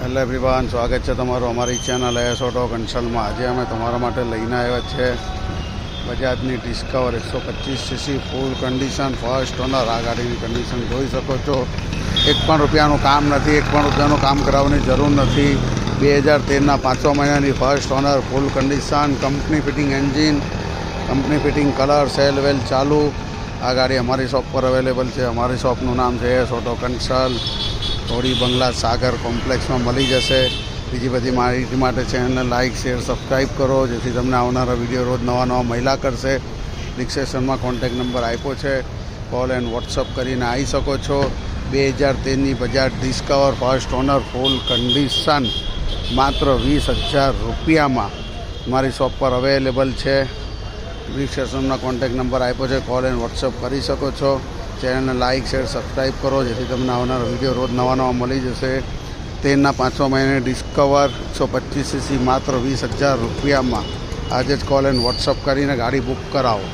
Hello everyone, સ્વાગત છે તમારું અમારી ચેનલ એસ ઓટો કન્સલ્ટમાં। આજે અમે તમારા માટે લઈને આવ્યા છે બજાજની ડિસ્કવર 125cc ફૂલ કન્ડિશન ફર્સ્ટ ઓનર। આ ગાડીની કન્ડિશન જોઈ શકો છો। એક પણ રૂપિયાનું કામ નથી, એક પણ રૂપિયાનું કામ કરાવવાની જરૂર નથી। 2013ના 5મા મહિનાની first owner, full condition, company fitting engine, company fitting colour, સેલ વેલ ચાલુ। આ ગાડી અમારી શોપ પર અવેલેબલ છે। અમારી શોપનું નામ છે એસ ઓટો કન્સલ્ટ, થોડી બંગલા સાગર કોમ્પ્લેક્સમાં મળી જશે। બીજી બધી માહિતી માટે ચેનલને લાઇક, શેર, સબસ્ક્રાઈબ કરો, જેથી તમને આવનારા વિડીયો રોજ નવા મહિલા કરશે। ડિસ્ક્રિપ્શનમાં કોન્ટેક્ટ નંબર આપ્યો છે, કોલ એન્ડ વોટ્સઅપ કરીને આવી શકો છો। 2013ની Bajaj Discover first owner full condition માત્ર 20,000 રૂપિયામાં મારી શોપ પર અવેલેબલ છે। ડિસ્ક્રિપ્શનમાં કોન્ટેક્ટ નંબર આપ્યો છે, કોલ એન્ડ વોટ્સઅપ કરી શકો છો। ચેનલને લાઇક, શેર, સબસ્ક્રાઈબ કરો, જેથી તમને આવનારા વિડીયો રોજ નવા મળી જશે। 13ના 5મા મહિને ડિસ્કવર 125cc માત્ર 20,000 રૂપિયામાં આજે જ કોલ એન્ડ વોટ્સઅપ કરીને ગાડી બુક કરાવો।